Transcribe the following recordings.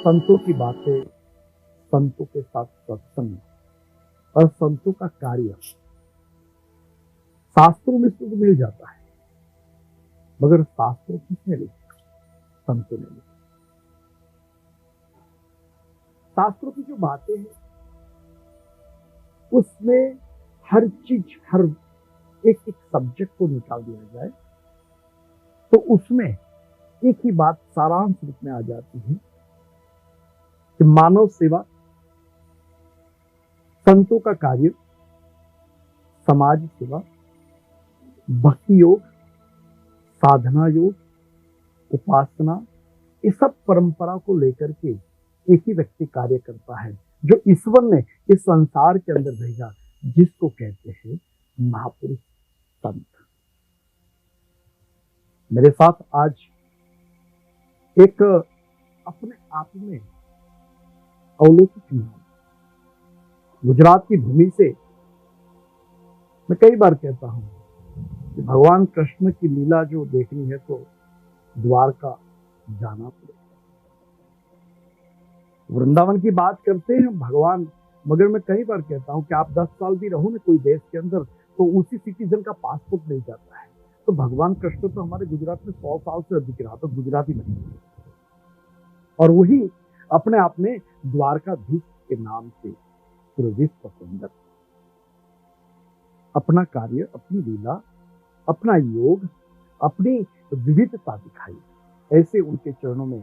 संतों की बातें, संतों के साथ सत्संग और संतों का कार्य शास्त्रों में तो मिल जाता है, मगर शास्त्रों किसने लिखे? संतों ने लिखे। शास्त्रों की जो बातें हैं उसमें हर चीज, हर एक एक सब्जेक्ट को निकाल दिया जाए तो उसमें एक ही बात सारांश रूप में आ जाती है कि मानव सेवा, संतों का कार्य, समाज सेवा, भक्ति योग, साधना योग, उपासना, ये सब परंपरा को लेकर के एक ही व्यक्ति कार्य करता है जो ईश्वर ने इस संसार के अंदर भेजा, जिसको कहते हैं महापुरुष संत। मेरे साथ आज एक अपने आप में अलौकिक नाम, गुजरात की भूमि से मैं कई बार कहता हूं कि भगवान कृष्ण की लीला जो देखनी है तो द्वारका जाना पड़ेगा। वृंदावन की बात करते हैं भगवान, मगर मैं कई बार कहता हूं कि आप 10 साल भी रहो ना कोई देश के अंदर तो उसी सिटीजन का पासपोर्ट मिल जाता है। तो भगवान कृष्ण तो हमारे गुजरात में 100 साल से अधिक रहा, तो गुजराती नहीं, और वही अपने आप में द्वारकाधीश के नाम से पूरे विश्व के अंदर अपना कार्य, अपनी लीला, अपना योग, अपनी विविधता दिखाई। ऐसे उनके चरणों में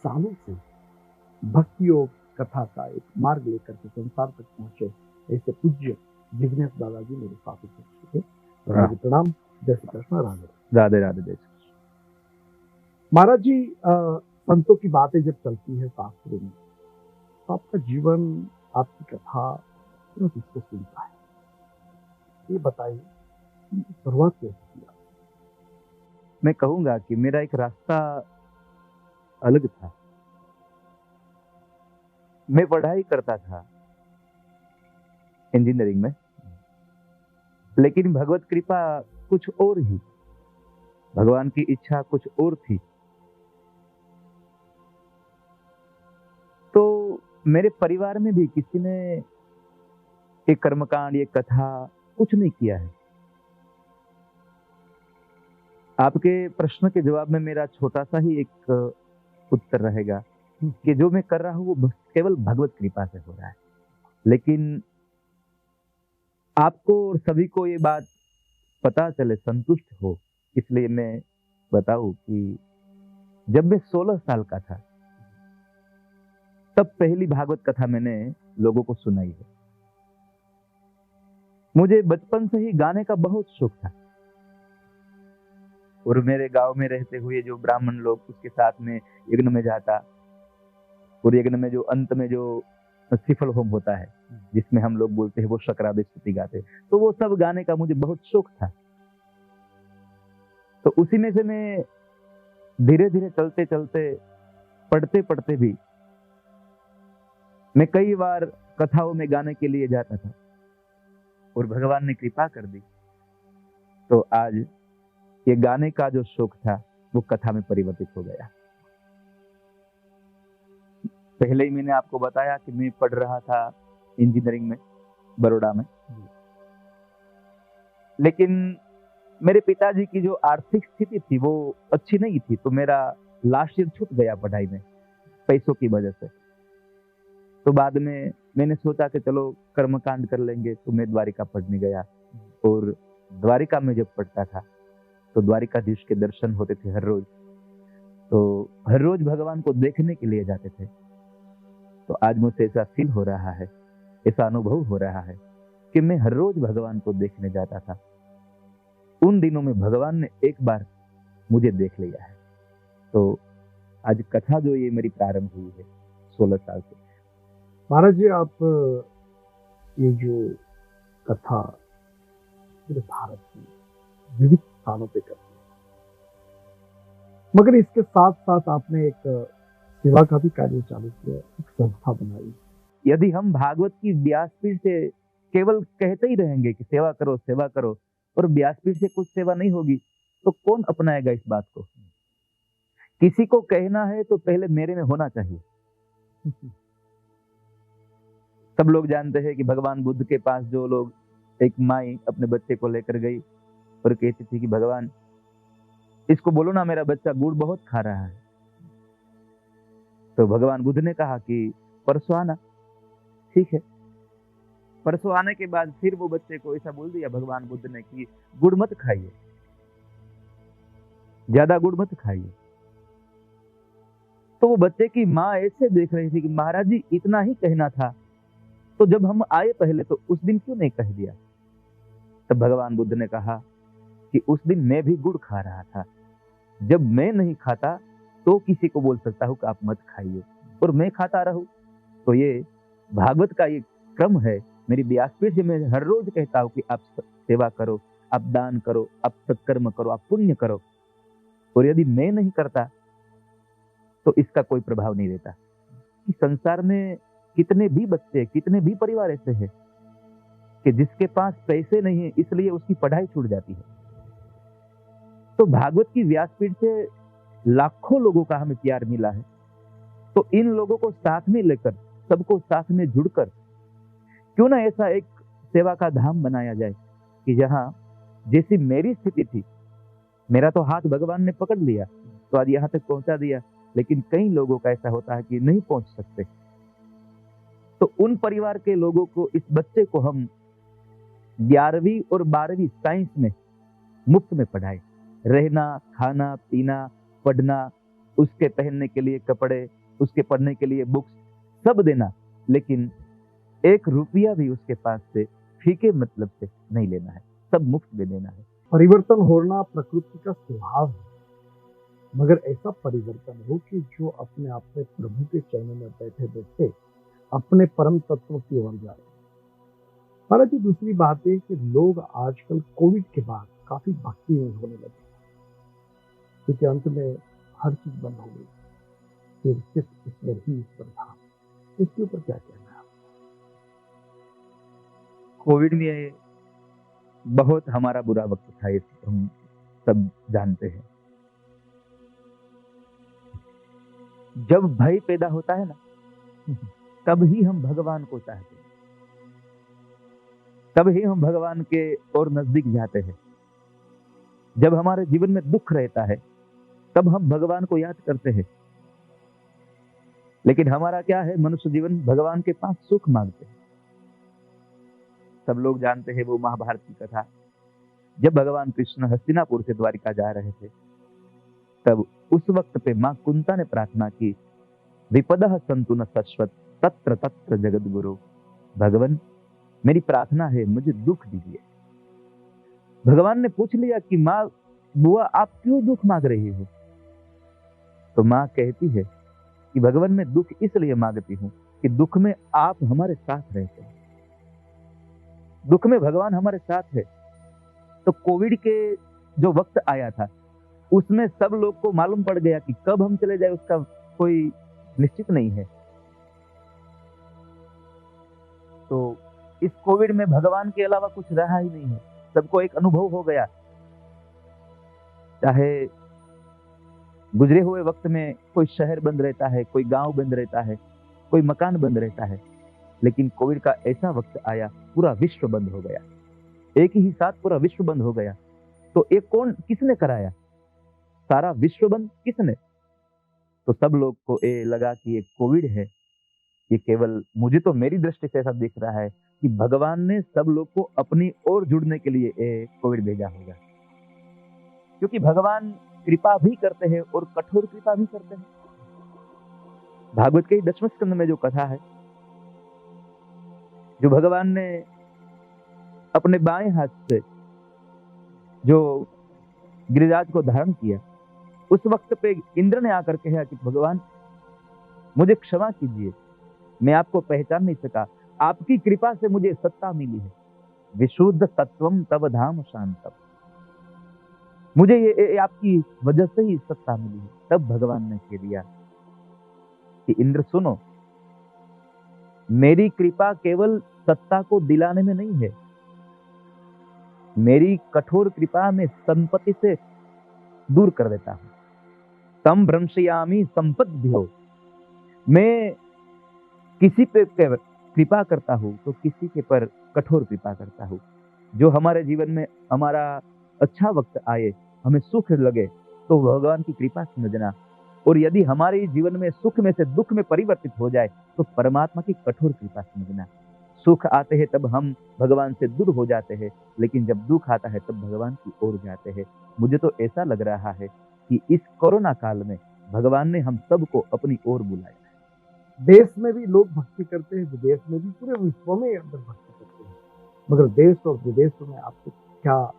सालों से भक्ति योग कथा का एक मार्ग लेकर के संसार तक पहुंचे ऐसे पूज्य जिग्नेश दादाजी मेरे साथ उपस्थित है। राधे प्रणाम, जय श्री कृष्ण, राधे राधे राधे। जय महाराज जी, संतों की बातें जब चलती है शास्त्रों में तो आपका जीवन, आपकी कथा किसको सुनता है, ये बताइए इनकी शुरुआत कैसे की? मैं कहूंगा कि मेरा एक रास्ता अलग था। मैं पढ़ाई करता था इंजीनियरिंग में, लेकिन भगवत कृपा कुछ और ही, भगवान की इच्छा कुछ और थी। तो मेरे परिवार में भी किसी ने ये कर्मकांड, ये कथा कुछ नहीं किया है। आपके प्रश्न के जवाब में मेरा छोटा सा ही एक उत्तर रहेगा कि जो मैं कर रहा हूं वो केवल भगवत कृपा से हो रहा है। लेकिन आपको और सभी को ये बात पता चले, संतुष्ट हो, इसलिए मैं बताऊं कि जब मैं 16 साल का था तब पहली भागवत कथा मैंने लोगों को सुनाई है। मुझे बचपन से ही गाने का बहुत शौक था और मेरे गांव में रहते हुए जो ब्राह्मण लोग उसके साथ में यज्ञ में जाता, और यज्ञ में जो अंत में जो श्रीफल होम होता है जिसमें हम लोग बोलते हैं वो शकरादि स्तुति गाते, तो वो सब गाने का मुझे बहुत शौक था। तो उसी में से मैं धीरे धीरे चलते चलते, पढ़ते पढ़ते भी मैं कई बार कथाओं में गाने के लिए जाता था और भगवान ने कृपा कर दी तो आज ये गाने का जो शौक था वो कथा में परिवर्तित हो गया। पहले ही मैंने आपको बताया कि मैं पढ़ रहा था इंजीनियरिंग में बड़ौदा में, लेकिन मेरे पिताजी की जो आर्थिक स्थिति थी वो अच्छी नहीं थी, तो मेरा लास्ट ईयर छूट गया पढ़ाई में पैसों की वजह से। तो बाद में मैंने सोचा कि चलो कर्मकांड कर लेंगे, तो मैं द्वारिका पढ़ने गया। और द्वारिका में जब पढ़ता था तो द्वारिकाधीश के दर्शन होते थे हर रोज, तो हर रोज भगवान को देखने के लिए जाते थे। तो आज मुझे ऐसा फील हो रहा है, ऐसा अनुभव हो रहा है कि मैं हर रोज भगवान को देखने जाता था। उन दिनों में भगवान ने एक बार मुझे देख लिया है। तो आज कथा जो ये मेरी प्रारंभ हुई है 16 साल से। महाराज जी, आप ये जो कथा पूरे भारत में विविध स्थानों पे करते हैं, मगर इसके साथ साथ आपने एक सेवा का भी कार्य चालू किया, एक संस्था बनाई। यदि हम भागवत की व्यासपीठ से केवल कहते ही रहेंगे कि सेवा करो सेवा करो, और व्यासपीठ से कुछ सेवा नहीं होगी तो कौन अपनाएगा इस बात को? किसी को कहना है तो पहले मेरे में होना चाहिए। सब लोग जानते हैं कि भगवान बुद्ध के पास जो लोग, एक माई अपने बच्चे को लेकर गई और कहती थी कि भगवान इसको बोलो ना मेरा बच्चा गुड़ बहुत खा रहा है। तो भगवान बुद्ध ने कहा कि परसों आना। ठीक है, परसों आने के बाद फिर वो बच्चे को ऐसा बोल दिया भगवान बुद्ध ने कि गुड़ मत खाइए, ज्यादा गुड़ मत खाइए। तो वो बच्चे की माँ ऐसे देख रही थी कि महाराज जी इतना ही कहना था, तो जब हम आए पहले तो उस दिन क्यों नहीं कह दिया। तब भगवान बुद्ध ने कहा कि उस दिन मैं भी गुड़ खा रहा था, जब मैं नहीं खाता तो किसी को बोल सकता हूँ कि आप मत खाइए, और मैं खाता रहूं। तो ये भागवत का ये क्रम है। मेरी व्यासपीठ से मैं हर रोज कहता हूँ कि आप सेवा करो, आप दान करो, आप सत्कर्म करो, आप पुण्य करो, और यदि मैं नहीं करता तो इसका कोई प्रभाव नहीं रहता। कि संसार में कितने भी बच्चे, कितने भी परिवार ऐसे हैं कि जिसके पास पैसे नहीं है इसलिए उसकी पढ़ाई छूट जाती है। तो भागवत की व्यासपीठ से लाखों लोगों का हमें प्यार मिला है। तो इन लोगों को साथ में लेकर, सबको साथ में जुड़कर क्यों ना ऐसा एक सेवा का धाम बनाया जाए कि जहां जैसी मेरी स्थिति थी, मेरा तो हाथ भगवान ने पकड़ लिया तो आज यहां तक पहुंचा दिया, लेकिन कई लोगों का ऐसा होता है कि नहीं पहुंच सकते। तो उन परिवार के लोगों को, इस बच्चे को हम 11वीं और 12वीं साइंस में मुफ्त में पढ़ाए। रहना, खाना, पीना, पढ़ना, उसके पहनने के लिए कपड़े, उसके पढ़ने के लिए बुक्स, सब देना, लेकिन 1 रुपया भी उसके पास से फीके मतलब से नहीं लेना है, सब मुफ्त में देना है। परिवर्तन होना प्रकृति का स्वभाव है, मगर ऐसा परिवर्तन हो कि जो अपने आप में प्रभु के चरणों में बैठे बैठे अपने परम तत्व की ओर जाए। परंतु दूसरी बात है कि लोग आजकल कोविड के बाद काफी भक्तिहीन होने लगे, क्योंकि अंत में हर चीज बंद हो गई, फिर सिर्फ ईश्वर ही ईश्वर था। इसके ऊपर क्या कहना है? कोविड में बहुत हमारा बुरा वक्त था, ये हम सब जानते हैं। जब भय पैदा होता है ना, तब ही हम भगवान को चाहते हैं, तब ही हम भगवान के और नजदीक जाते हैं। जब हमारे जीवन में दुख रहता है तब हम भगवान को याद करते हैं। लेकिन हमारा क्या है, मनुष्य जीवन भगवान के पास सुख मांगते हैं। सब लोग जानते हैं वो महाभारत की कथा। जब भगवान कृष्ण हस्तिनापुर से द्वारिका जा रहे थे, तब उस वक्त पे मां कुंता ने प्रार्थना की, विपदः सन्तु न शश्वत तत्र तत्र जगत गुरु। भगवान मेरी प्रार्थना है, मुझे दुख दीजिए। भगवान ने पूछ लिया कि माँ बुआ आप क्यों दुख मांग रही हो? तो माँ कहती है कि भगवान मैं दुख इसलिए मांगती हूँ कि दुख में आप हमारे साथ रहते हैं, दुख में भगवान हमारे साथ है। तो कोविड के जो वक्त आया था उसमें सब लोग को मालूम पड़ गया कि कब हम चले जाए उसका कोई निश्चित नहीं है। तो इस कोविड में भगवान के अलावा कुछ रहा ही नहीं है, सबको एक अनुभव हो गया। चाहे गुजरे हुए वक्त में कोई शहर बंद रहता है, कोई गांव बंद रहता है, कोई मकान बंद रहता है, लेकिन कोविड का ऐसा वक्त आया पूरा विश्व बंद हो गया, एक ही साथ पूरा विश्व बंद हो गया। तो एक कौन, किसने कराया? सारा विश्व बंद किसने? तो सब लोग को ये लगा कि ये कोविड है, ये केवल, मुझे तो मेरी दृष्टि से ऐसा दिख रहा है कि भगवान ने सब लोग को अपनी ओर जुड़ने के लिए ये कोविड भेजा होगा, क्योंकि भगवान कृपा भी करते हैं और कठोर कृपा भी करते हैं। भागवत के 10वें स्कंद में जो कथा है, जो भगवान ने अपने बाएं हाथ से जो गिरिराज को धारण किया, उस वक्त पे इंद्र ने आकर कहा कि भगवान मुझे क्षमा कीजिए, मैं आपको पहचान नहीं सका, आपकी कृपा से मुझे सत्ता मिली है। विशुद्ध सत्वम तव धाम शांतम, मुझे ये आपकी वजह से ही सत्ता मिली है। तब भगवान ने कह दिया कि इंद्र सुनो, मेरी कृपा केवल सत्ता को दिलाने में नहीं है, मेरी कठोर कृपा में संपत्ति से दूर कर देता हूं। तम भ्रंशयामि संपद्भ्यो, मैं किसी पे कृपा करता हूँ तो किसी के पर कठोर कृपा करता हूँ। जो हमारे जीवन में हमारा अच्छा वक्त आए, हमें सुख लगे, तो भगवान की कृपा समझना, और यदि हमारे जीवन में सुख में से दुख में परिवर्तित हो जाए तो परमात्मा की कठोर कृपा समझना। सुख आते हैं तब हम भगवान से दूर हो जाते हैं, लेकिन जब दुख आता है तब भगवान की ओर जाते हैं। मुझे तो ऐसा लग रहा है कि इस कोरोना काल में भगवान ने हम सबको अपनी ओर बुलाया। देश में भी लोग भक्ति करते हैं, विदेश में भी, पूरे विश्व में अंदर भक्ति करते हैं, मगर देश और विदेशों में आपको क्या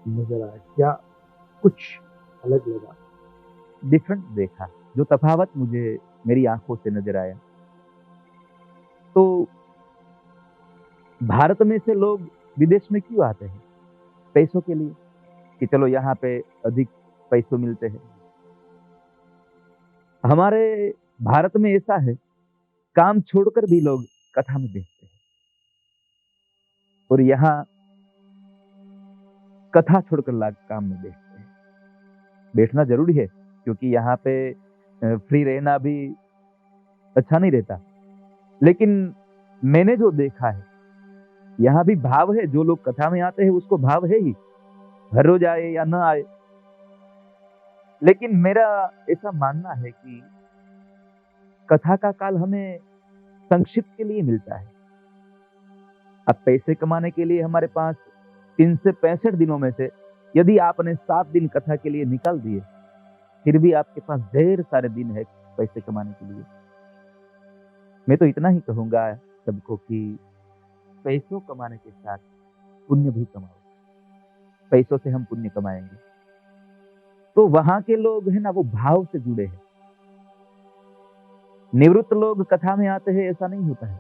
नजर आया, क्या कुछ अलग लगा? डिफरेंट देखा, जो तफावत मुझे मेरी आंखों से नजर आया, तो भारत में से लोग विदेश में क्यों आते हैं? पैसों के लिए, कि चलो यहाँ पे अधिक पैसों मिलते हैं। हमारे भारत में ऐसा है, काम छोड़कर भी लोग कथा में बैठते हैं, और यहाँ कथा छोड़कर लोग काम में बैठते हैं। बैठना जरूरी है, क्योंकि यहाँ पे फ्री रहना भी अच्छा नहीं रहता, लेकिन मैंने जो देखा है, यहाँ भी भाव है। जो लोग कथा में आते हैं उसको भाव है ही, हर रोज आए या ना आए। लेकिन मेरा ऐसा मानना है कि कथा का काल हमें संक्षिप्त के लिए मिलता है। अब पैसे कमाने के लिए हमारे पास 365 दिनों में से यदि आपने 7 दिन कथा के लिए निकाल दिए, फिर भी आपके पास ढेर सारे दिन है पैसे कमाने के लिए। मैं तो इतना ही कहूंगा सबको कि पैसों कमाने के साथ पुण्य भी कमाओ। पैसों से हम पुण्य कमाएंगे। तो वहां के लोग है ना, वो भाव से जुड़े हैं। निवृत्त लोग कथा में आते हैं ऐसा नहीं होता है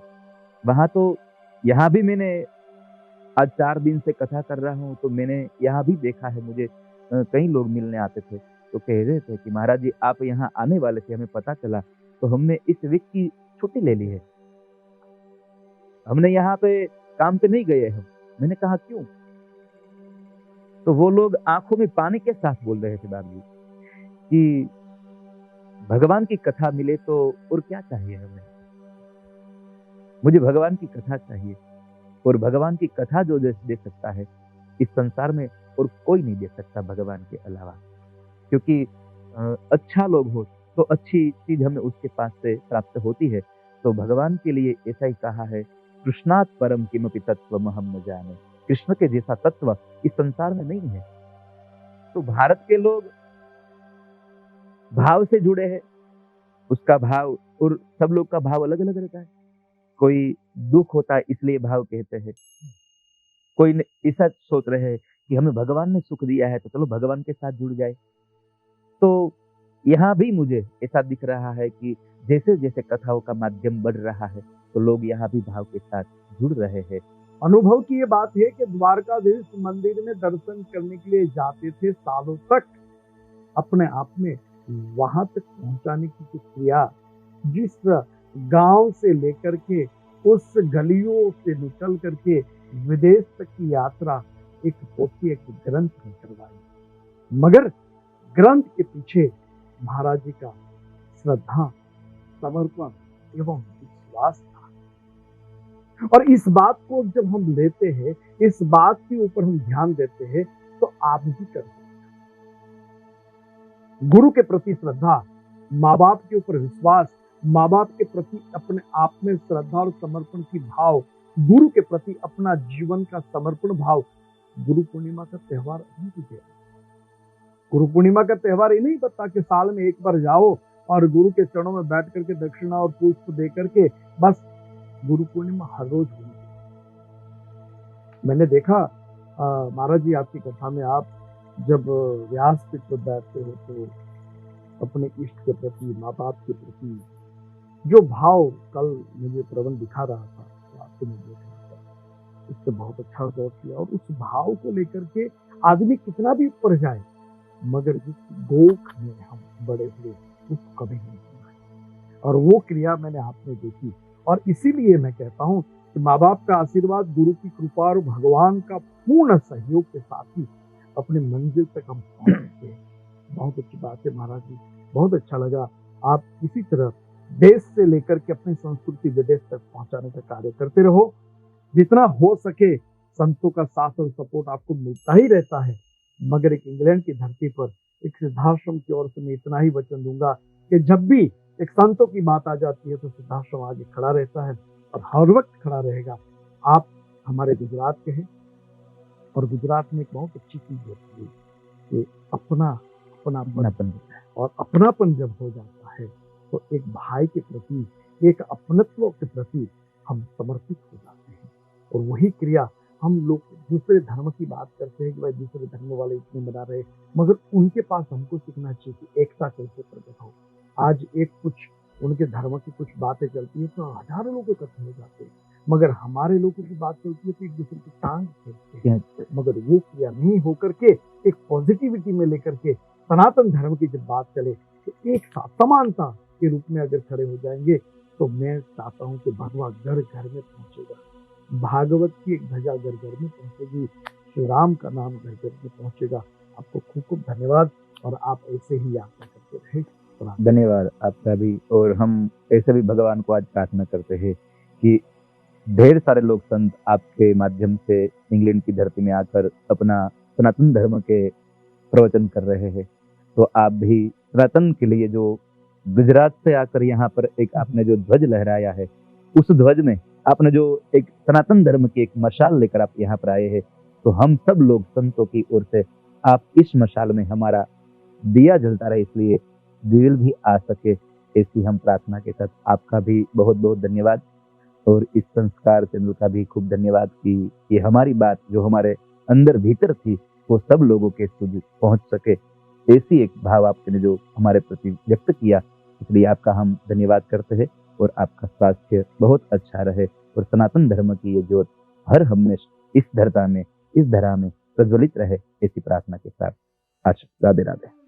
वहां। तो यहाँ भी मैंने आज 4 दिन से कथा कर रहा हूँ, तो मैंने यहाँ भी देखा है। मुझे कई लोग मिलने आते थे, तो कह रहे थे कि महाराज जी आप यहाँ आने वाले थे, हमें पता चला, तो हमने इस वीक की छुट्टी ले ली है, हमने यहाँ पे काम पे नहीं गए हम। मैंने कहा क्यों? तो वो लोग आंखों में पानी के साथ बोल रहे थे बाबू कि भगवान की कथा मिले तो और क्या चाहिए हमें। मुझे भगवान की कथा चाहिए, और भगवान की कथा जो दे सकता है इस संसार में और कोई नहीं दे सकता भगवान के अलावा। क्योंकि अच्छा लोग हो तो अच्छी चीज हमें उसके पास से प्राप्त होती है। तो भगवान के लिए ऐसा ही कहा है, कृष्णात् परम किमपि तत्त्वम् अहम् न जाने। कृष्ण के जैसा तत्व इस संसार में नहीं है। तो भारत के लोग भाव से जुड़े हैं, उसका भाव, और सब लोग का भाव अलग अलग रहता है। कोई दुख होता है इसलिए भाव कहते हैं, कोई ऐसा सोच रहे हैं कि हमें भगवान ने सुख दिया है तो चलो भगवान के साथ जुड़ जाए। तो यहाँ भी मुझे ऐसा दिख रहा है कि जैसे जैसे कथाओं का माध्यम बढ़ रहा है, तो लोग यहाँ भी भाव के साथ जुड़ रहे हैं। अनुभव की ये बात है कि द्वारकाधीश मंदिर में दर्शन करने के लिए जाते थे, सालों तक अपने आप में वहां तक पहुंचाने की प्रक्रिया, जिस गांव से लेकर के उस गलियों से निकल करके विदेश तक की यात्रा एक पोथी, एक ग्रंथ में करवाई। मगर ग्रंथ के पीछे महाराज जी का श्रद्धा, समर्पण एवं विश्वास था। और इस बात को जब हम लेते हैं, इस बात के ऊपर हम ध्यान देते हैं, तो आप भी कर सकते हैं। गुरु के प्रति श्रद्धा, माँ बाप के ऊपर विश्वास, माँ बाप के प्रति अपने आप में श्रद्धा और समर्पण की भाव, गुरु के प्रति अपना जीवन का समर्पण भाव। गुरु पूर्णिमा का त्योहार नहीं कीजिए। गुरु पूर्णिमा का त्योहार ये नहीं पता कि साल में एक बार जाओ और गुरु के चरणों में बैठ करके दक्षिणा और पुष्प दे करके बस गुरु पूर्णिमा हर रोज होनी चाहिए। मैंने देखा महाराज जी आपकी कथा में आप जब व्यासपीठ पर बैठते हो तो अपने इष्ट के प्रति, माँ बाप के प्रति जो भाव कल मुझे प्रबंध दिखा रहा था, तो आपको मैं देख रहा था, उससे बहुत अच्छा गौर किया। और उस भाव को लेकर के आदमी कितना भी ऊपर जाए, मगर जिस गोख में हम बड़े हुए उसको कभी नहीं सुना। और वो क्रिया मैंने आप में देखी, और इसीलिए मैं कहता हूँ कि माँ बाप का आशीर्वाद, गुरु की कृपा और भगवान का पूर्ण सहयोग के साथ ही अपने मंजिल तक हम पहुंच सकते हैं। बहुत अच्छी बात है महाराज जी, बहुत अच्छा लगा। आप इसी तरह देश से लेकर के अपनी संस्कृति विदेश तक पहुंचाने का कार्य करते रहो। जितना हो सके संतों का साथ और सपोर्ट आपको मिलता ही रहता है, मगर एक इंग्लैंड की धरती पर एक सिद्धाश्रम की ओर से मैं इतना ही वचन दूंगा कि जब भी एक संतों की बात आ जाती है तो सिद्धाश्रम आगे खड़ा रहता है और हर वक्त खड़ा रहेगा। आप हमारे गुजरात के हैं और गुजरात में एक बहुत अच्छी चीज होती है कि अपनापन और अपनापन जब हो जाता है तो एक भाई के प्रति, एक अपनत्व के प्रति हम समर्पित हो जाते हैं। और वही क्रिया हम लोग दूसरे धर्म की बात करते हैं कि भाई दूसरे धर्म वाले इतने बना रहे, मगर उनके पास हमको सीखना चाहिए कि एकता कैसे प्रकट हो। आज एक कुछ उनके धर्म की कुछ बातें चलती है तो हजारों लोग इकट्ठे हो जाते हैं, मगर हमारे लोगों की बात चलती है तो एक दूसरे की टांग खींचते हैं। मगर वो क्रिया नहीं होकर के एक पॉजिटिविटी में लेकर के सनातन धर्म की जब बात चले तो एक साथ समानता के रूप में अगर खड़े हो जाएंगे तो मैं चाहता हूं कि भगवा घर घर में पहुंचेगा, भागवत की एक ध्वजा घर घर में पहुंचेगी, श्री राम का नाम घर घर में पहुंचेगा। आपको खूब खूब धन्यवाद और आप ऐसे ही यात्रा करते रहे। धन्यवाद आपका भी। और हम ऐसे भी भगवान को आज प्रार्थना करते हैं कि ढेर सारे लोग संत आपके माध्यम से इंग्लैंड की धरती में आकर अपना सनातन धर्म के प्रवचन कर रहे हैं, तो आप भी सनातन के लिए जो गुजरात से आकर यहाँ पर एक आपने जो ध्वज लहराया है, उस ध्वज में आपने जो एक सनातन धर्म की एक मशाल लेकर आप यहाँ पर आए हैं, तो हम सब लोग संतों की ओर से आप इस मशाल में हमारा दिया जलता रहे, इसलिए दिल भी आ सके, ऐसी हम प्रार्थना के साथ आपका भी बहुत बहुत धन्यवाद। और इस संस्कार चैनल का भी खूब धन्यवाद कि ये हमारी बात जो हमारे अंदर भीतर थी वो सब लोगों के सुध पहुंच सके, ऐसी एक भाव आपने जो हमारे प्रति व्यक्त किया, इसलिए आपका हम धन्यवाद करते हैं। और आपका स्वास्थ्य बहुत अच्छा रहे और सनातन धर्म की ये ज्योत हर हमेशा इस धरा में प्रज्वलित रहे, ऐसी प्रार्थना के साथ आज राधे राधे।